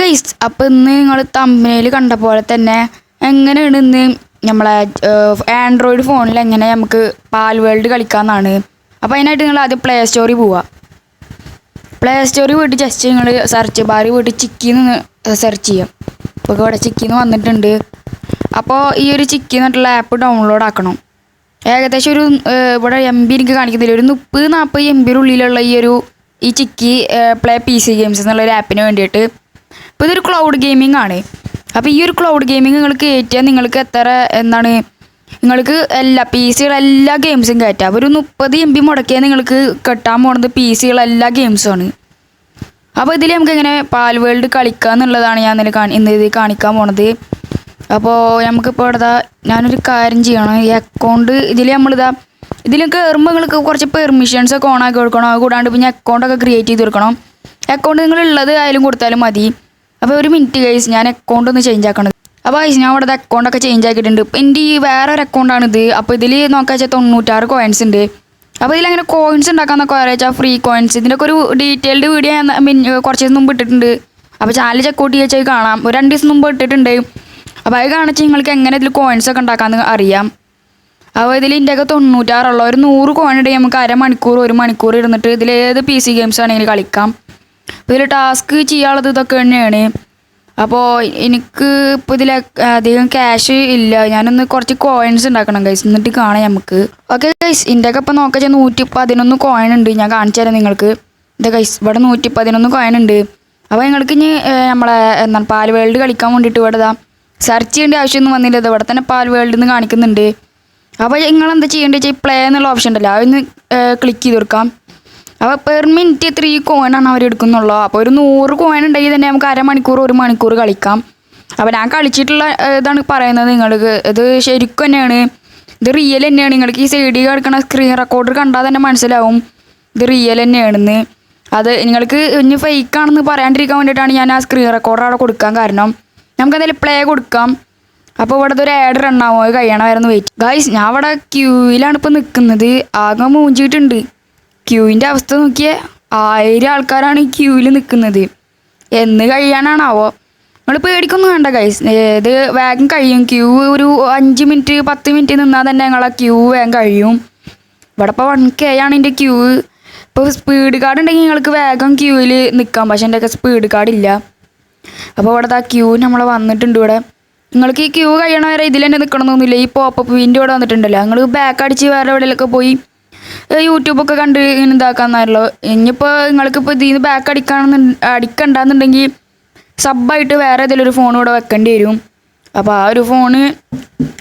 Guys, അപ്പോൾ ഇന്ന് നിങ്ങൾ തമ്പനയിൽ കണ്ട പോലെ തന്നെ എങ്ങനെയാണ് ഇന്ന് നമ്മളെ ആൻഡ്രോയിഡ് ഫോണിൽ എങ്ങനെ നമുക്ക് പാൽ വേൾഡ് കളിക്കാമെന്നാണ്. അപ്പോൾ അതിനായിട്ട് നിങ്ങൾ ആദ്യം പ്ലേ സ്റ്റോറിൽ പോവുക. പ്ലേ സ്റ്റോറിൽ പോയിട്ട് ജസ്റ്റ് നിങ്ങൾ സെർച്ച് ബാറിൽ പോയിട്ട് ചിക്കിന്ന് സെർച്ച് ചെയ്യാം. അപ്പോൾ ഇവിടെ ചിക്കിന്ന് വന്നിട്ടുണ്ട്. അപ്പോൾ ഈ ഒരു ചിക്കി എന്നിട്ടുള്ള ആപ്പ് ഡൗൺലോഡ് ആക്കണം. ഏകദേശം ഒരു ഇവിടെ MB എനിക്ക് കാണിക്കുന്നില്ല, ഒരു 30-40 MB ഉള്ളിലുള്ള ഈ ചിക്കി പ്ലേ PC ഗെയിംസ് എന്നുള്ളൊരു ആപ്പിന് വേണ്ടിയിട്ട്. അപ്പോൾ ഇതൊരു ക്ലൗഡ് ഗെയിമിംഗ് ആണ്. അപ്പോൾ ഈ ഒരു ക്ലൗഡ് ഗെയിമിംഗ് നിങ്ങൾക്ക് കയറ്റിയാൽ നിങ്ങൾക്ക് നിങ്ങൾക്ക് എല്ലാ PC-കളെല്ലാ ഗെയിംസും കയറ്റാം. അപ്പോൾ ഒരു 30 MB മുടക്കിയാൽ നിങ്ങൾക്ക് കെട്ടാൻ പോകുന്നത് PC-കളെല്ലാ ഗെയിംസുമാണ്. അപ്പോൾ ഇതിൽ നമുക്ക് എങ്ങനെ പാൽ വേൾഡ് കളിക്കുക എന്നുള്ളതാണ് ഞാൻ ഇന്ന് ഇത് കാണിക്കാൻ പോണത്. അപ്പോൾ നമുക്കിപ്പോൾ ഞാനൊരു കാര്യം ചെയ്യണം. ഈ അക്കൗണ്ട് ഇതിൽ കയറുമ്പോൾ നിങ്ങൾക്ക് കുറച്ച് പെർമിഷൻസ് ഒക്കെ ഓൺ ആക്കി കൊടുക്കണം. അത് കൂടാണ്ട് പിന്നെ അക്കൗണ്ടൊക്കെ ക്രിയേറ്റ് ചെയ്ത് കൊടുക്കണം. അക്കൗണ്ട് നിങ്ങളുള്ളത് ആയാലും കൊടുത്താലും മതി. അപ്പോൾ ഒരു മിനിറ്റ് ഗൈസ്, ഞാൻ അക്കൗണ്ട് ഒന്ന് ചേഞ്ച് ആക്കണം. അപ്പോൾ ഗൈസ്, ഞാൻ ഇവിടെ അക്കൗണ്ടൊക്കെ ചേഞ്ച് ആക്കിയിട്ടുണ്ട്. ഇപ്പോൾ എൻ്റെ ഈ വേറെ ഒരു അക്കൗണ്ടാണിത്. അപ്പോൾ ഇതിൽ നോക്കാൻ വെച്ചാൽ 96 കോയിൻസ് ഉണ്ട്. അപ്പോൾ ഇതിലങ്ങനെ കോയിൻസ് ഉണ്ടാക്കാമെന്നൊക്കെ പറയാച്ചാൽ ഫ്രീ കോയിൻസ്. ഇതിൻ്റെയൊക്കെ ഒരു ഡീറ്റെയിൽഡ് വീഡിയോ ഞാൻ കുറച്ച് ദിവസം മുമ്പ് ഇട്ടിട്ടുണ്ട്. അപ്പോൾ ചാനൽ ചെക്കൗട്ട് ചെയ്യാൻ കാണാം. ഒരു 2 ദിവസം മുമ്പ് ഇട്ടിട്ടുണ്ട്. അപ്പോൾ അത് കാണിച്ചാൽ നിങ്ങൾക്ക് എങ്ങനെ ഇതിൽ കോയിൻസ് ഒക്കെ ഉണ്ടാക്കാമെന്ന് അറിയാം. അപ്പോൾ ഇതിൽ ഇന്ത്യയൊക്കെ 96 ഒരു 100 കോയിൻ ഉണ്ടെങ്കിൽ നമുക്ക് അരമണിക്കൂർ 1 മണിക്കൂർ ഇരുന്നിട്ട് ഇതിൽ ഏത് PC ഗെയിംസ് ആണെങ്കിൽ കളിക്കാം. അപ്പോൾ ഇതിൽ ടാസ്ക് ചെയ്യാനുള്ളത് ഇതൊക്കെ തന്നെയാണ്. അപ്പോൾ എനിക്ക് ഇപ്പോൾ ഇതിൽ അധികം ക്യാഷ് ഇല്ല. ഞാനൊന്ന് കുറച്ച് കോയിൻസ് ഉണ്ടാക്കണം ഗൈസ്, എന്നിട്ട് കാണാം നമുക്ക്. ഓക്കെ ഗൈസ്, ഇന്ത്യയൊക്കെ ഇപ്പോൾ നോക്കാൻ 111 കോയിൻ ഉണ്ട്. ഞാൻ കാണിച്ചു തരാം നിങ്ങൾക്ക്. ഇത് ഗൈസ്, ഇവിടെ 111 കോയിൻ ഉണ്ട്. അപ്പോൾ നിങ്ങൾക്ക് ഇനി നമ്മളെ പാൽ വേൾഡ് കളിക്കാൻ വേണ്ടിയിട്ട് ഇവിടെ സെർച്ച് ചെയ്യേണ്ട ആവശ്യമൊന്നും വന്നില്ല. ഇത് ഇവിടെ തന്നെ പാൽ വേൾഡ് എന്ന് കാണിക്കുന്നുണ്ട്. അപ്പോൾ നിങ്ങളെന്താ ചെയ്യേണ്ടത് വെച്ചാൽ പ്ലേ എന്നുള്ള ഓപ്ഷൻ ഉണ്ടല്ലോ, അതൊന്ന് ക്ലിക്ക് ചെയ്ത് കൊടുക്കാം. അപ്പോൾ പെർ മിനിറ്റ് 3 കോയിനാണ് അവർ എടുക്കുന്നുള്ളൂ. അപ്പോൾ ഒരു 100 കോയിൻ ഉണ്ടെങ്കിൽ തന്നെ നമുക്ക് അരമണിക്കൂർ 1 മണിക്കൂർ കളിക്കാം. അപ്പോൾ ഞാൻ കളിച്ചിട്ടുള്ള ഇതാണ് പറയുന്നത് നിങ്ങൾക്ക്. ഇത് ശരിക്കും തന്നെയാണ്, ഇത് റിയൽ തന്നെയാണ്. നിങ്ങൾക്ക് ഈ സൈഡിൽ കിടക്കുന്ന സ്ക്രീൻ റെക്കോർഡർ കണ്ടാൽ തന്നെ മനസ്സിലാവും ഇത് റിയൽ തന്നെയാണെന്ന്. അത് നിങ്ങൾക്ക് ഇനി ഫേക്കാണെന്ന് പറയാണ്ടിരിക്കാൻ വേണ്ടിയിട്ടാണ് ഞാൻ ആ സ്ക്രീൻ റെക്കോർഡർ അവിടെ കൊടുക്കാൻ കാരണം. നമുക്ക് എന്തായാലും പ്ലേ കൊടുക്കാം. അപ്പോൾ ഇവിടുത്തെ ഒരു ആഡ് റണ്ണാവും, അത് കഴിയണമായിരുന്നു വെയിറ്റ്. ഗൈസ്, ഞാൻ ഇവിടെ ക്യൂവിലാണ് ഇപ്പോൾ നിൽക്കുന്നത്. ആകെ മൂഞ്ചിയിട്ടുണ്ട്. ക്യൂവിൻ്റെ അവസ്ഥ നോക്കിയേ, 1000 ആൾക്കാരാണ് ഈ ക്യൂവിൽ നിൽക്കുന്നത്. എന്ന് കഴിയാനാണാവോ? നിങ്ങൾ പേടിക്കൊന്നും വേണ്ട ഗൈസ്, ഇത് വേഗം കഴിയും. ക്യൂ ഒരു 5 മിനിറ്റ് 10 മിനിറ്റ് നിന്നാൽ തന്നെ ഞങ്ങളെ ക്യൂ വേഗം കഴിയും. ഇവിടെ ഇപ്പോൾ 1K ആണ് എൻ്റെ ക്യൂ. ഇപ്പോൾ സ്പീഡ് കാർഡ് ഉണ്ടെങ്കിൽ നിങ്ങൾക്ക് വേഗം ക്യൂവിൽ നിൽക്കാം. പക്ഷേ എൻ്റെയൊക്കെ സ്പീഡ് കാർഡില്ല. അപ്പോൾ ഇവിടുത്തെ ആ ക്യൂ നമ്മൾ വന്നിട്ടുണ്ട്. ഇവിടെ നിങ്ങൾക്ക് ഈ ക്യൂ കഴിയണ വരെ ഇതിൽ തന്നെ നിൽക്കണമെന്നൊന്നുമില്ല. ഈ പോപ്പപ്പ് വിൻഡോ ഇവിടെ വന്നിട്ടുണ്ടല്ലോ, നിങ്ങൾ ബാക്ക് അടിച്ച് വേറെ എവിടെയൊക്കെ പോയി യൂട്യൂബൊക്കെ കണ്ട് ഇങ്ങനെ ഇതാക്കാമെന്നാണല്ലോ. ഇനിയിപ്പോൾ നിങ്ങൾക്കിപ്പോൾ ഇതിൽ നിന്ന് ബാക്ക് അടിക്കണ്ടെന്നുണ്ടെങ്കിൽ സബ്ബായിട്ട് വേറെ ഏതെങ്കിലും ഒരു ഫോൺ ഇവിടെ വെക്കേണ്ടി വരും. അപ്പോൾ ആ ഒരു ഫോണ്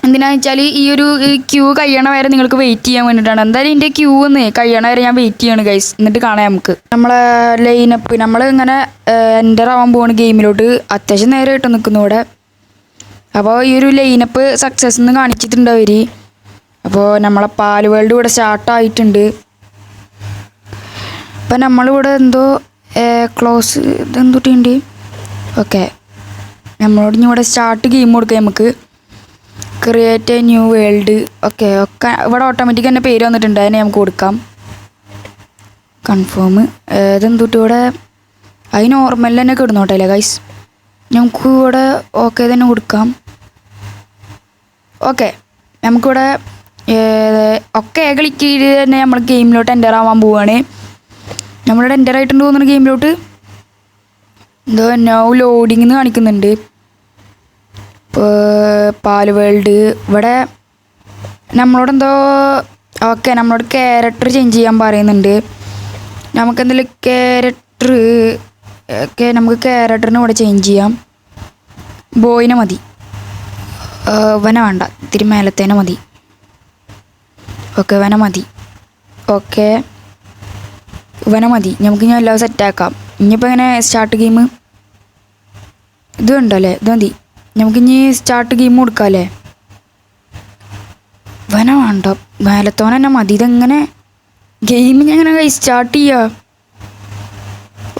എന്തിനാണെന്ന് വെച്ചാൽ ഈ ഒരു ക്യൂ കഴിയണ വരെ നിങ്ങൾക്ക് വെയിറ്റ് ചെയ്യാൻ വേണ്ടിയിട്ടാണ്. എന്തായാലും ഇതിൻ്റെ ക്യൂ ഒന്ന് കഴിയണ വരെ ഞാൻ വെയിറ്റ് ചെയ്യണം ഗൈസ്, എന്നിട്ട് കാണാം നമുക്ക്. നമ്മളെ ലൈനപ്പ് നമ്മൾ ഇങ്ങനെ എൻ്റർ ആവാൻ പോകുന്ന ഗെയിമിലോട്ട് അത്യാവശ്യം നേരമായിട്ട് നിൽക്കുന്നു ഇവിടെ. അപ്പോൾ ഈ ഒരു ലൈനപ്പ് സക്സസ് എന്ന് കാണിച്ചിട്ടുണ്ട് അവർ. അപ്പോൾ നമ്മളെ പാൽ വേൾഡ് ഇവിടെ സ്റ്റാർട്ടായിട്ടുണ്ട്. അപ്പം നമ്മളിവിടെ എന്തോ ക്ലോസ് ഇതെന്തൊട്ടുണ്ട്. ഓക്കെ, നമ്മളോട് ഇനി ഇവിടെ സ്റ്റാർട്ട് ഗെയിം കൊടുക്കാം. നമുക്ക് create A new world. Okay ഇവിടെ ഓട്ടോമാറ്റിക് തന്നെ പേര് വന്നിട്ടുണ്ട്, അതിനെ നമുക്ക് കൊടുക്കാം. കൺഫേം. ഇതെന്തൊട്ട് ഇവിടെ അത് നോർമൽ തന്നെ കിടന്നോട്ടെ അല്ലേ ഗൈസ്. നമുക്ക് ഇവിടെ ഓക്കെ തന്നെ കൊടുക്കാം. ഓക്കെ, നമുക്കിവിടെ ഒക്കെ ക്ലിക്ക് ചെയ്ത് തന്നെ നമ്മൾ ഗെയിമിലോട്ട് എൻ്റർ ആവാൻ പോവുകയാണ്. നമ്മളിവിടെ എൻ്റർ ആയിട്ടുണ്ട് തോന്നുന്നു ഗെയിമിലോട്ട്. എന്തോ നൗ ലോഡിങ് എന്ന് കാണിക്കുന്നുണ്ട്. പാൽ വേൾഡ് ഇവിടെ നമ്മളോട് എന്തോ ഓക്കെ നമ്മളോട് ക്യാരക്ടർ ചേഞ്ച് ചെയ്യാൻ പറയുന്നുണ്ട്. നമുക്കെന്തെങ്കിലും ക്യാരക്ടർ നമുക്ക് ക്യാരക്ടറിന് ഇവിടെ ചേഞ്ച് ചെയ്യാം. ബോയിനെ മതി, വന വേണ്ട, ഇത്തിരി മേലത്തേനെ മതി. ഓക്കെ വന മതി. ഓക്കെ വന മതി. നമുക്ക് ഇനി എല്ലാം സെറ്റാക്കാം. ഇനിയിപ്പോൾ എങ്ങനെ സ്റ്റാർട്ട് ഗെയിം ഇത് ഉണ്ടല്ലേ, ഇത് മതി. നമുക്കിനി സ്റ്റാർട്ട് ഗെയിം കൊടുക്കാമല്ലേ. വന വേണ്ട, മേലത്തോനെ തന്നെ മതി. ഇതെങ്ങനെ ഗെയിം എങ്ങനെ സ്റ്റാർട്ട് ചെയ്യുക?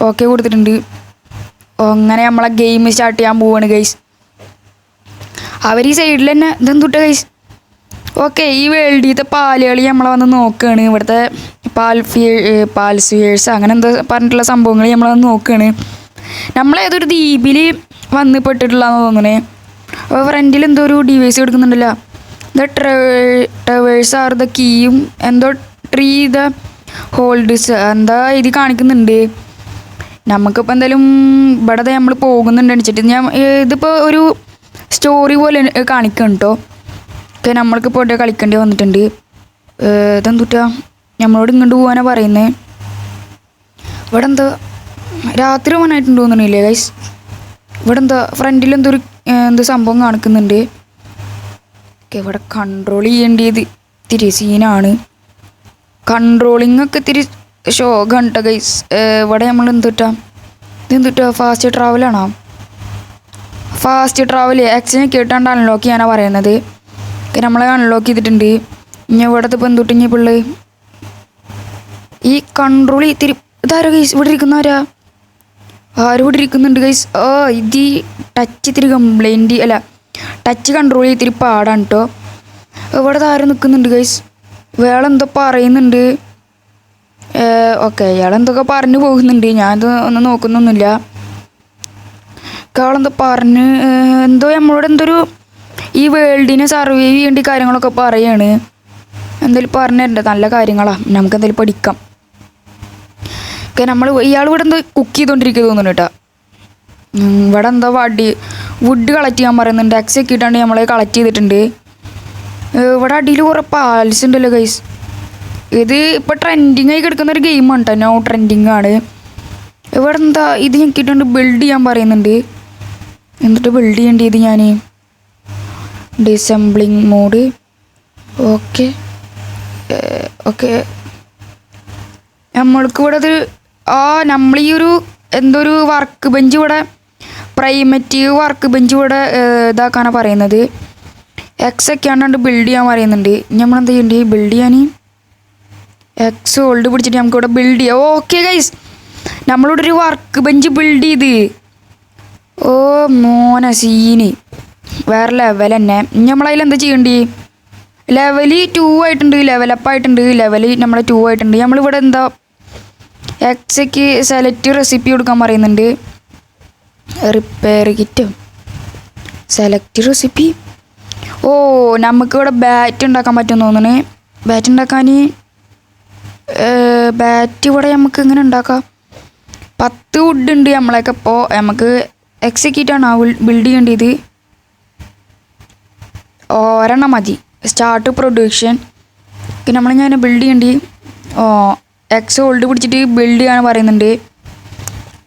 ഓക്കെ കൊടുത്തിട്ടുണ്ട്. അങ്ങനെ നമ്മളെ ഗെയിം സ്റ്റാർട്ട് ചെയ്യാൻ പോവാണ് ഗൈസ്. അവർ ഈ സൈഡിൽ തന്നെ ഇതെന്തുട്ട ഗൈസ്. ഓക്കെ, ഈ വേൾഡിലത്തെ പാലുകളി നമ്മളെ വന്ന് നോക്കുകയാണ്. ഇവിടുത്തെ പാൽ സ്വിയേഴ്സ് അങ്ങനെ എന്തോ പറഞ്ഞിട്ടുള്ള സംഭവങ്ങൾ നമ്മൾ വന്ന് നോക്കുകയാണ്. നമ്മളേതൊരു ദ്വീപിൽ വന്ന് പെട്ടിട്ടുള്ളതെന്ന് തോന്നണേ. അപ്പോൾ ഫ്രണ്ടിൽ എന്തോ ഒരു ഡിവൈസ് എടുക്കുന്നുണ്ടല്ലോ. ദ ട്രവേഴ്സ് ആർ ദ കീയും എന്തോ ട്രീ ദ ഹോൾഡ്സ് എന്താ ഇത് കാണിക്കുന്നുണ്ട്. നമുക്കിപ്പോൾ എന്തായാലും ഇവിടെ നമ്മൾ പോകുന്നുണ്ട് അടിച്ചിട്ട്. ഇതിപ്പോൾ ഒരു സ്റ്റോറി പോലെ കാണിക്കണം കേട്ടോ. ഒക്കെ നമ്മൾക്കിപ്പോൾ ഇവിടെ കളിക്കേണ്ടി വന്നിട്ടുണ്ട്. ഇതെന്തുട്ടാ നമ്മളോട് ഇങ്ങോട്ട് പോകാനാണ് പറയുന്നത്. ഇവിടെ എന്താ രാത്രി പോകാനായിട്ടുണ്ട് തോന്നണില്ലേ ഗൈസ്. ഇവിടെ എന്താ ഫ്രണ്ടിൽ എന്തോ സംഭവം കാണിക്കുന്നുണ്ട്. ഓക്കെ ഇവിടെ കൺട്രോൾ ചെയ്യേണ്ടത് ഇത്തിരി സീനാണ്. കൺട്രോളിങ് ഒക്കെ ഇത്തിരി ഷോക്കാണ് കേട്ടോ ഗൈസ്. ഇവിടെ നമ്മൾ ഇതെന്തുട്ടാ ഫാസ്റ്റ് ട്രാവലാണോ? ഫാസ്റ്റ് ട്രാവൽ ആക്സിനെ കേട്ടാണ്ട് അൺലോക്ക് ചെയ്യാനാണ് പറയുന്നത്. നമ്മളെ അൺലോക്ക് ചെയ്തിട്ടുണ്ട്. ഇനി ഇവിടത്തെ ഇപ്പം എന്തുട്ട് ഇനി പിള്ളേ ഈ കൺട്രോൾ ഇത്തിരി ഇതാരോ ഗൈസ് ഇവിടെ ഇരിക്കുന്നവരാ ആരും ഇവിടെ ഇരിക്കുന്നുണ്ട് ഗൈസ്. ഇത് ടച്ച് ഇത്തിരി കംപ്ലൈൻറ്റ് അല്ല ടച്ച് കൺട്രോൾ ചെയ്ത് ഇത്തിരി പാടാണ് കേട്ടോ. ഇവിടെ ആരും നിൽക്കുന്നുണ്ട് ഗൈസ്. വേളെന്തോ പറയുന്നുണ്ട്. ഓക്കെ ഇയാളെന്തൊക്കെ പറഞ്ഞു പോകുന്നുണ്ട്. ഞാനത് ഒന്നും നോക്കുന്നൊന്നുമില്ല. ആളെന്തോ പറഞ്ഞ് എന്തോ നമ്മളോട് എന്തൊരു ഈ വേൾഡിനെ സർവൈവ് ചെയ്യേണ്ട കാര്യങ്ങളൊക്കെ പറയാണ്. എന്തായാലും പറഞ്ഞു തരണ്ട നല്ല കാര്യങ്ങളാണ്. നമുക്ക് എന്തായാലും പഠിക്കാം. ഓക്കെ ഇയാൾ ഇവിടെ എന്തോ കുക്ക് ചെയ്തുകൊണ്ടിരിക്കുക തോന്നുന്നു കേട്ടോ. ഇവിടെ എന്തോ വുഡ് കളക്ട് ചെയ്യാൻ പറയുന്നുണ്ട്. എക്സ് ഒക്കെ ഇട്ടാണ്ട് നമ്മളെ കളക്ട് ചെയ്തിട്ടുണ്ട്. ഇവിടെ അടിയിൽ കുറേ പാൽസ് ഉണ്ടല്ലോ ഗൈസ്. ഇത് ഇപ്പോൾ ട്രെൻഡിങ് ആയി കിടക്കുന്ന ഒരു ഗെയിമാണ് കേട്ടോ. നോ ട്രെൻഡിങ് ആണ്. ഇവിടെ എന്താ ഇത് ഞെക്കിയിട്ടുണ്ട് ബിൽഡ് ചെയ്യാൻ പറയുന്നുണ്ട്. എന്നിട്ട് ബിൽഡ് ചെയ്യേണ്ടത് ഞാൻ ഡിസംബ്ലിങ് മോഡ്. ഓക്കെ ഓക്കെ നമ്മൾക്ക് ഇവിടെ നമ്മൾ ഈ ഒരു എന്തോ ഒരു വർക്ക് ബെഞ്ച് ഇവിടെ പ്രൈമറ്റീവ് വർക്ക് ബെഞ്ച് ഇവിടെ ഇതാക്കാനാണ് പറയുന്നത്. എക്സ് ഒക്കെ ആണ്ടാണ്ട് ബിൽഡ് ചെയ്യാൻ പറയുന്നുണ്ട്. നമ്മളെന്താ ചെയ്യേണ്ടത് ബിൽഡ് ചെയ്യാൻ എക്സ് ഹോൾഡ് പിടിച്ചിട്ട് നമുക്കിവിടെ ബിൽഡ് ചെയ്യാം. ഓക്കെ ഗൈസ് നമ്മളിവിടെ ഒരു വർക്ക് ബെഞ്ച് ബിൽഡ് ചെയ്ത്. ഓ മോനെ സീന് വേറെ ലെവൽ തന്നെ. നമ്മളതിൽ എന്താ ചെയ്യേണ്ടി ലെവൽ 2 ആയിട്ടുണ്ട്. ലെവലപ്പ് ആയിട്ടുണ്ട്. ലെവൽ നമ്മളെ 2 ആയിട്ടുണ്ട്. നമ്മളിവിടെ എന്താ എക്സയ്ക്ക് സെലക്ട് റെസിപ്പി കൊടുക്കാൻ പറയുന്നുണ്ട്. Repair kit select recipe. ഓ നമുക്കിവിടെ ബാറ്റ് ഉണ്ടാക്കാൻ പറ്റുമെന്ന് തോന്നുന്നു. ബാറ്റ് ഉണ്ടാക്കാൻ ബാറ്റ് ഇവിടെ നമുക്ക് എങ്ങനെ ഉണ്ടാക്കാം? 10 വുഡ് ഉണ്ട് നമ്മളൊക്കെ. ഇപ്പോൾ നമുക്ക് എക്സിക്യൂട്ടാണ് ബിൽഡ് ചെയ്യേണ്ടത്. ഒരെണ്ണം മതി. Start production. ഞാൻ ബിൽഡ് ചെയ്യേണ്ടി എക്സ് ഹോൾഡ് പിടിച്ചിട്ട് ബിൽഡ് ചെയ്യാൻ പറയുന്നുണ്ട്.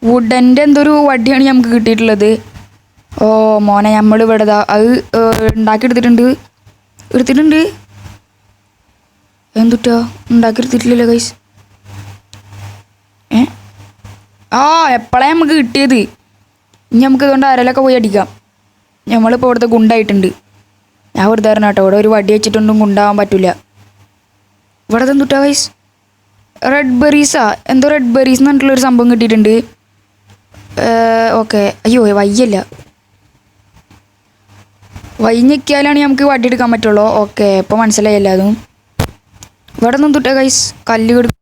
വുഡൻ്റെ എന്തൊരു വടിയാണ് നമുക്ക് കിട്ടിയിട്ടുള്ളത്. ഓ മോനെ നമ്മളിവിടെ അത് എടുത്തിട്ടുണ്ട്. എന്തുട്ടാ ഉണ്ടാക്കിയെടുത്തിട്ടില്ലല്ലോ ഗൈസ്. എപ്പോഴാണ് നമുക്ക് കിട്ടിയത്? ഇനി നമുക്ക് ഇതുകൊണ്ട് അരലൊക്കെ പോയി അടിക്കാം. നമ്മളിപ്പോൾ ഇവിടുത്തെ ഗുണ്ടായിട്ടുണ്ട്. ഞാൻ വെറുതെ പറഞ്ഞ കേട്ടോ. ഇവിടെ ഒരു വടി വെച്ചിട്ടൊന്നും ഗുണ്ടാവാൻ പറ്റില്ല. ഇവിടെ എന്തുട്ടാ ഗൈസ് റെഡ് ബെറീസാ എന്തോ റെഡ് ബെറീസ് എന്ന് പറഞ്ഞിട്ടുള്ളൊരു സംഭവം കിട്ടിയിട്ടുണ്ട്. ഓക്കെ അയ്യോ വയ്യല്ല വൈഞ്ഞൊക്കെയാലാണ് നമുക്ക് വടി എടുക്കാൻ പറ്റുള്ളൂ. ഓക്കെ ഇപ്പോൾ മനസ്സിലായല്ലോ അതും. ഇവിടെ നിന്ന് തൊട്ടാ ഗൈസ് കല്ല് കൊടുക്കും.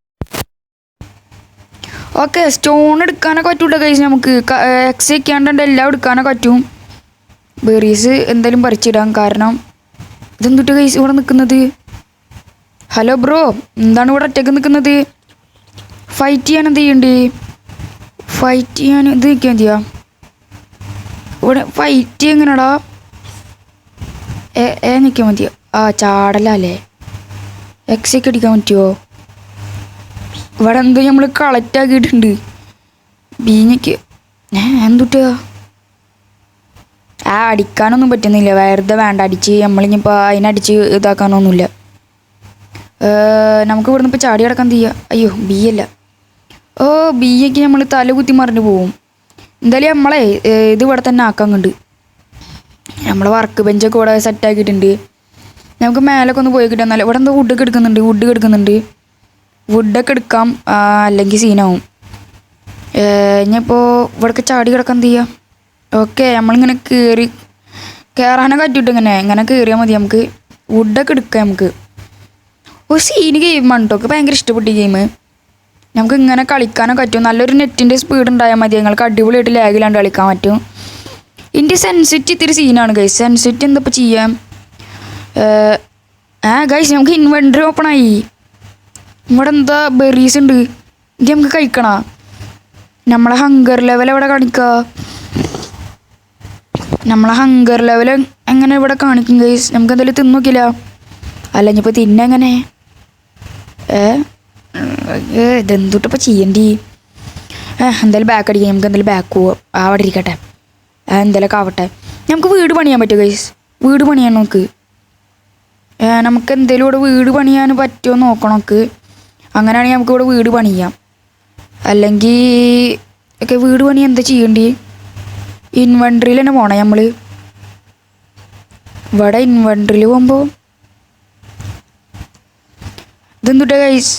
ഓക്കെ സ്റ്റോൺ എടുക്കാനൊക്കെ പറ്റൂട്ടോ ഗൈസ്. നമുക്ക് എക്സ് വയ്ക്കാണ്ട് എല്ലാം എടുക്കാനൊക്കെ പറ്റും. ബെറീസ് എന്തായാലും പറിച്ചിടാം. കാരണം ഇതെന്തൊട്ട് ഗൈസ് ഇവിടെ നിൽക്കുന്നത്. ഹലോ ബ്രോ എന്താണ് ഇവിടെ ഒറ്റയ്ക്ക് നിൽക്കുന്നത്? ഫൈറ്റ് ചെയ്യാൻ എന്ത് ചെയ്യണ്ടേ? ഫൈറ്റ് ചെയ്യാൻ ഇത് നിൽക്കാൻ ചെയ്യാ. ഇവിടെ ഫൈറ്റ് എങ്ങനെയാടാ? നിൽക്കാൻ മതിയോ? ചാടലല്ലേ. എക്സൊക്കെ അടിക്കാൻ പറ്റുമോ? ഇവിടെ എന്തോ നമ്മൾ കളക്ട് ആക്കിയിട്ടുണ്ട്. ബീഞ്ഞക്ക് എന്തുട്ടാ അടിക്കാനൊന്നും പറ്റുന്നില്ല. വെറുതെ വേണ്ട അടിച്ച് നമ്മളിനിപ്പോൾ അതിനടിച്ച് ഇതാക്കാനൊന്നുമില്ല. നമുക്ക് ഇവിടുന്ന് ഇപ്പോൾ ചാടി കിടക്കാൻ ചെയ്യാം. അയ്യോ ബി അല്ല. ബിയൊക്കെ നമ്മൾ തല കുത്തി മറിഞ്ഞു പോവും. എന്തായാലും നമ്മളെ ഇത് ഇവിടെ തന്നെ ആക്കാൻ കണ്ട് നമ്മൾ വർക്ക് ബെഞ്ചൊക്കെ ഇവിടെ സെറ്റാക്കിയിട്ടുണ്ട്. നമുക്ക് മേലൊക്കെ ഒന്ന് പോയി കിട്ടാം. എന്നാലും ഇവിടെ എന്തോ വുഡൊക്കെ എടുക്കുന്നുണ്ട്. വുഡൊക്കെ എടുക്കാം അല്ലെങ്കിൽ സീനാവും. ഇനിയിപ്പോൾ ഇവിടേക്ക് ചാടി കിടക്കാൻ എന്ത് ചെയ്യാം? ഓക്കെ നമ്മളിങ്ങനെ കയറാനൊക്കെ പറ്റിയിട്ട് ഇങ്ങനെ കയറിയാൽ മതി. നമുക്ക് വുഡൊക്കെ എടുക്കാം. നമുക്ക് ഒരു സീന് ഗെയിമാണ് കേട്ടോ. ഭയങ്കര ഇഷ്ടപ്പെട്ട ഗെയിം. നമുക്ക് ഇങ്ങനെ കളിക്കാനൊക്കെ പറ്റും. നല്ലൊരു നെറ്റിൻ്റെ സ്പീഡ് ഉണ്ടായാൽ മതി. ഞങ്ങൾക്ക് അടിപൊളിയായിട്ട് ലാഗിലാണ്ട് കളിക്കാൻ പറ്റും. ഇതിൻ്റെ സെൻസിറ്റി ഇത്തിരി സീനാണ് ഗൈസ്. സെൻസിറ്റി എന്താ ഇപ്പോൾ ചെയ്യാം? ഗൈസ് നമുക്ക് ഇൻവെൻറ്ററി ഓപ്പൺ ആയി. ഇവിടെ എന്താ ബെറീസ് ഉണ്ട്. ഇത് നമുക്ക് കഴിക്കണ. നമ്മളെ ഹങ്കർ ലെവൽ എവിടെ കാണിക്കുക? നമ്മളെ ഹങ്കർ ലെവൽ എങ്ങനെ ഇവിടെ കാണിക്കും ഗൈസ്? നമുക്ക് എന്തായാലും തിന്നു നോക്കില്ല. അല്ല ഇനിയിപ്പോൾ തിന്നെങ്ങനെ? ഇതെന്തുട്ടിപ്പോൾ ചെയ്യണ്ടി? എന്തായാലും ബാക്ക് അടിക്കാം. നമുക്ക് എന്തായാലും ബാക്ക് പോവാം. അവിടെ ഇരിക്കട്ടെ. എന്തായാലും ആവട്ടെ. നമുക്ക് വീട് പണിയാൻ പറ്റുമോ ഗൈസ്? വീട് പണിയാൻ നോക്ക്. നമുക്ക് എന്തെങ്കിലും ഇവിടെ വീട് പണിയാൻ പറ്റുമോ നോക്കണം നമുക്ക്. അങ്ങനെയാണെങ്കിൽ നമുക്ക് ഇവിടെ വീട് പണിയാം. അല്ലെങ്കിൽ ഒക്കെ വീട് പണി എന്താ ചെയ്യേണ്ടി? ഇൻവെൻട്രിയിൽ തന്നെ പോണേ നമ്മൾ. ഇവിടെ ഇൻവെൻട്രിയിൽ പോകുമ്പോൾ ഇതെന്തുട്ടാ ഗൈസ്?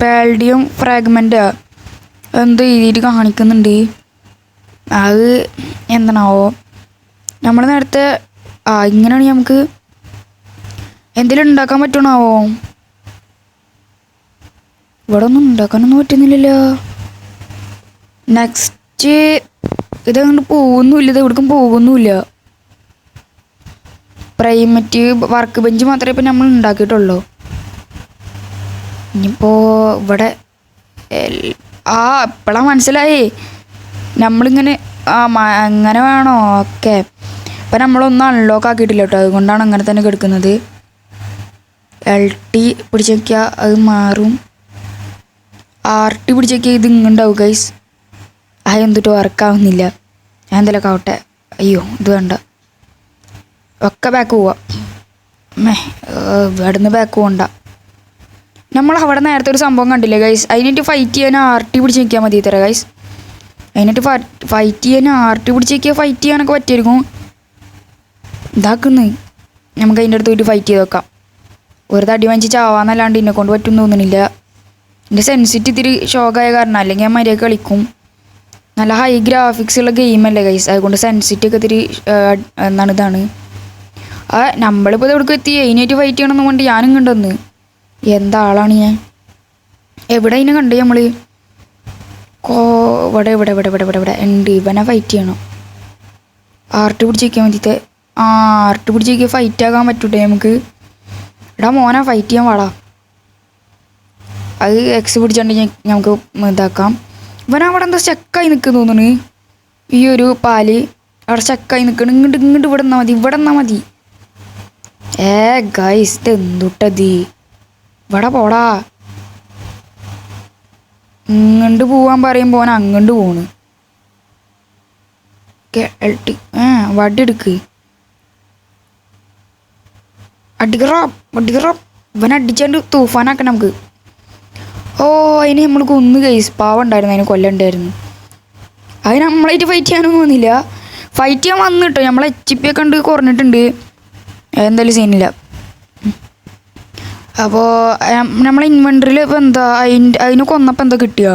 പാൽഡിയം ഫ്രാഗ്മെൻറ്റാ എന്ത് എഴുതിയിട്ട് കാണിക്കുന്നുണ്ട്. അത് എന്താണാവോ? നമ്മൾ നേരത്തെ ഇങ്ങനെയാണെങ്കിൽ നമുക്ക് എന്തെങ്കിലും ഉണ്ടാക്കാൻ പറ്റണാവോ? ഇവിടെ ഒന്നും ഉണ്ടാക്കാനൊന്നും പറ്റുന്നില്ലല്ലോ. നെക്സ്റ്റ് ഇതങ്ങോട്ട് പോകുന്നുമില്ല. ഇത് എവിടേക്കും പോകുന്നുമില്ല. പ്രൈമറ്റ് വർക്ക് ബെഞ്ച് മാത്രമേ ഇപ്പം നമ്മൾ ഉണ്ടാക്കിയിട്ടുള്ളൂ. ഇനിയിപ്പോൾ ഇവിടെ ഇപ്പോഴാണ് മനസ്സിലായി. നമ്മളിങ്ങനെ അങ്ങനെ വേണോ? ഓക്കെ. ഇപ്പം നമ്മളൊന്നും അൺലോക്ക് ആക്കിയിട്ടില്ല കേട്ടോ. അതുകൊണ്ടാണ് അങ്ങനെ തന്നെ കിടക്കുന്നത്. LT പിടിച്ച് വയ്ക്കുക, അത് മാറും. RT പിടിച്ച് വയ്ക്കുക, ഇത് ഇങ്ങുണ്ടാവും ഗൈസ്. എന്തിട്ട് വർക്കാവുന്നില്ല. ഞാൻ എന്തെങ്കിലുമൊക്കെ ആവട്ടെ. അയ്യോ ഇത് വേണ്ട. ഒക്കെ ബാക്ക് പോവാം. ഇവിടെ നിന്ന് ബാക്ക് പോകണ്ട. നമ്മൾ അവിടെ നേരത്തെ ഒരു സംഭവം കണ്ടില്ലേ ഗൈസ്? അതിനായിട്ട് ഫൈറ്റ് ചെയ്യാൻ RT പിടിച്ച് നിൽക്കാൻ മതി തരാം ഗൈസ്. അതിനായിട്ട് ഫൈറ്റ് ചെയ്യാൻ RT പിടിച്ച് നിൽക്കുക. ഫൈറ്റ് ചെയ്യാനൊക്കെ പറ്റിയിരിക്കും. ഇതാക്കുന്നത് നമുക്ക് അതിൻ്റെ അടുത്ത് പോയിട്ട് ഫൈറ്റ് ചെയ്ത് വെക്കാം. ഒരു തടി വാങ്ങിച്ച് ചാവാന്നല്ലാണ്ട് എന്നെ കൊണ്ട് പറ്റും തോന്നുന്നില്ല. എൻ്റെ സെൻസിറ്റി ഇത്തിരി ഷോക്കായ കാരണം. അല്ലെങ്കിൽ ഞാൻ മര്യാദ കളിക്കും. നല്ല ഹൈ ഗ്രാഫിക്സ് ഉള്ള ഗെയിമല്ലേ ഗൈസ്. അതുകൊണ്ട് സെൻസിറ്റി ഒക്കെ ഇത്തിരി ഇതാണ്. നമ്മളിപ്പോൾ എവിടേക്ക് എത്തി? അതിനായിട്ട് ഫൈറ്റ് ചെയ്യണമെന്ന് കൊണ്ട് ഞാനും കണ്ടെന്ന്. എന്താളാണ് ഞാൻ? എവിടെ അതിനെ കണ്ടു നമ്മൾ? ഇവിടെ ഇവിടെ ഇവിടെ ഇവിടെ ഇവിടെ ഇവിടെ ഉണ്ട്. ഇവനെ ഫൈറ്റ് ചെയ്യണം. RT പിടിച്ചിരിക്കാൻ വേണ്ടിയിട്ട്. RT പിടിച്ചിരിക്കുക. ഫൈറ്റ് ആകാൻ പറ്റൂട്ടെ നമുക്ക്? എടാ മോനെ ഫൈറ്റ് ചെയ്യാൻ വാടാ. അത് X പിടിച്ചിട്ടുണ്ടെങ്കിൽ നമുക്ക് ഇതാക്കാം. ഇവനവിടെ എന്താ സ്റ്റക്കായി നിൽക്കുന്നു തോന്നുന്നു. ഈ ഒരു പാല് അവിടെ സ്റ്റക്കായി നിൽക്കണം. ഇങ്ങോട്ട് ഇങ്ങോട്ട് ഇവിടെ നിന്നാൽ മതി. ഇവിടെ നിന്നാൽ മതി. ഗൈസ് ഇത് എന്തുട്ടതി? ഇവിടെ പോടാ. ഇങ്ങോട്ട് പോവാൻ പറയുമ്പോൾ ഓൻ അങ്ങോട്ട് പോണ്. LT വടി എടുക്ക്. അടിക്കറോ അടിക്കറോ. ഇവനെ അടിച്ചാണ്ട് തൂഫാനാക്കണം നമുക്ക്. അതിന് നമ്മൾ കൊന്ന് ഗൈസ്. പാവം ഉണ്ടായിരുന്നു. അതിന് കൊല്ലണ്ടായിരുന്നു. അതിന് നമ്മളായിട്ട് ഫൈറ്റ് ചെയ്യാനൊന്നും വന്നില്ല. ഫൈറ്റ് ചെയ്യാൻ വന്നു കേട്ടോ. നമ്മളെ HP ഒക്കെ ഉണ്ട് കുറഞ്ഞിട്ടുണ്ട്. എന്തായാലും സീനില്ല. അപ്പോൾ നമ്മളെ ഇൻവെൻട്രിയിൽ ഇപ്പോൾ എന്താ അതിന് കൊന്നപ്പോൾ എന്താ കിട്ടിയോ?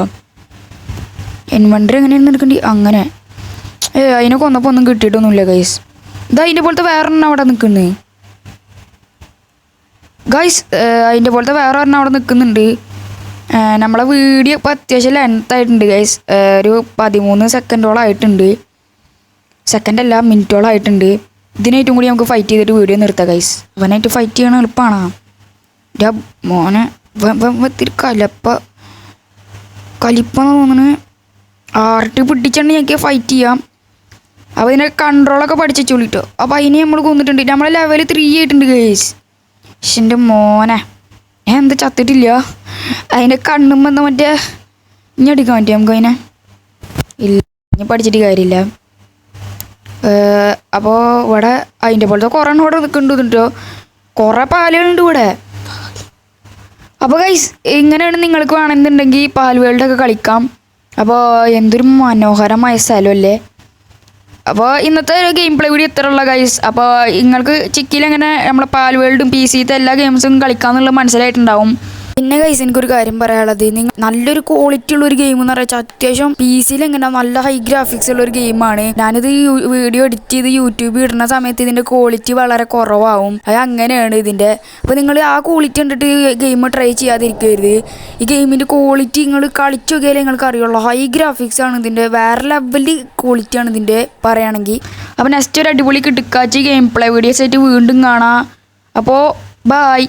ഇൻവെൻട്രി എങ്ങനെയാണ് എടുക്കേണ്ടി? അങ്ങനെ അതിനെ കൊന്നപ്പോൾ ഒന്നും കിട്ടിയിട്ടൊന്നുമില്ല ഗൈസ്. ഇത് അതിൻ്റെ പോലത്തെ വേറൊരെണ്ണം അവിടെ നിൽക്കുന്നത് ഗൈസ്. അതിൻ്റെ പോലത്തെ വേറെ ഒരെണ്ണം അവിടെ നിൽക്കുന്നുണ്ട്. നമ്മളെ വീഡിയോ ഇപ്പോൾ അത്യാവശ്യം ലെങ്ത് ആയിട്ടുണ്ട് ഗൈസ്. ഒരു 13 സെക്കൻഡോളം ആയിട്ടുണ്ട്. സെക്കൻഡല്ല മിനിറ്റോളം ആയിട്ടുണ്ട്. ഇതിനായിട്ടും കൂടി നമുക്ക് ഫൈറ്റ് ചെയ്തിട്ട് വീഡിയോ നിർത്താം ഗൈസ്. ഇവനായിട്ട് ഫൈറ്റ് ചെയ്യണം എളുപ്പമാണോ? മോനെ ഇത്തിരി കലിപ്പെന്ന് തോന്നുന്നു. RT പിടിച്ചിട്ടുണ്ടെങ്കിൽ എനിക്ക് ഫൈറ്റ് ചെയ്യാം. അപ്പോൾ ഇതിനെ കൺട്രോളൊക്കെ പഠിച്ചു വിളിട്ടോ. അപ്പോൾ അതിനെ നമ്മൾ കൊന്നിട്ടുണ്ട്. നമ്മളെ ലെവൽ 3 ആയിട്ടുണ്ട് ഗൈസ്. എൻ്റെ മോനെ ഞാൻ എന്താ ചത്തിട്ടില്ല. അതിൻ്റെ കണ്ണുമ്പോൾ എന്താ മറ്റേ ഇനി അടിക്കാൻ പറ്റുമോ നമുക്ക് അതിനെ? ഇല്ല, ഇനി പഠിച്ചിട്ട് കാര്യമില്ല. അപ്പോൾ ഇവിടെ അതിൻ്റെ പോലത്തെ കുറേ എണ്ണം ഇവിടെ നിൽക്കുന്നുണ്ട് കേട്ടോ. കുറേ പാലുകളുണ്ട് ഇവിടെ. അപ്പോൾ ഗൈസ് ഇങ്ങനെയാണ് നിങ്ങൾക്ക് വേണമെന്നുണ്ടെങ്കിൽ പാൽ വേൾഡൊക്കെ കളിക്കാം. അപ്പോൾ എന്തൊരു മനോഹരമായ സ്ഥലമല്ലേ. അപ്പോൾ ഇന്നത്തെ ഗെയിം പ്ലേ വീഡിയോ ഇത്ര ഉള്ള ഗൈസ്. അപ്പോൾ നിങ്ങൾക്ക് ചിക്കിലെങ്ങനെ നമ്മളെ പാൽ വേൾഡും PC ത്തെ എല്ലാ ഗെയിംസും കളിക്കാമെന്നുള്ളത് മനസ്സിലായിട്ടുണ്ടാവും. പിന്നെ ഗൈസ് എനിക്കൊരു കാര്യം പറയാനുള്ളത്, നിങ്ങൾ നല്ലൊരു ക്വാളിറ്റി ഉള്ള ഒരു ഗെയിം എന്ന് പറയുക അത്യാവശ്യം PC-യിൽ എങ്ങനെ നല്ല ഹൈ ഗ്രാഫിക്സ് ഉള്ള ഒരു ഗെയിമാണ്. ഞാനിത് വീഡിയോ എഡിറ്റ് ചെയ്ത് യൂട്യൂബിൽ ഇടുന്ന സമയത്ത് ഇതിന്റെ ക്വാളിറ്റി വളരെ കുറവാകും. അത് അങ്ങനെയാണ് ഇതിന്റെ. അപ്പോൾ നിങ്ങൾ ആ ക്വാളിറ്റി കണ്ടിട്ട് ഗെയിം ട്രൈ ചെയ്യാതിരിക്കരുത്. ഈ ഗെയിമിന്റെ ക്വാളിറ്റി നിങ്ങൾ കളിച്ചു നോക്കിയാലേ നിങ്ങൾക്ക് അറിയുള്ളൂ. ഹൈ ഗ്രാഫിക്സ് ആണ് ഇതിന്റെ, വേറെ ലെവലിൽ ക്വാളിറ്റിയാണ് ഇതിന്റെ പറയുകയാണെങ്കിൽ. അപ്പോൾ നെക്സ്റ്റ് ഒരു അടിപൊളി കിടക്കാച്ചി ഗെയിം പ്ലേ വീഡിയോസ് ആയിട്ട് വീണ്ടും കാണാം. അപ്പോൾ ബൈ.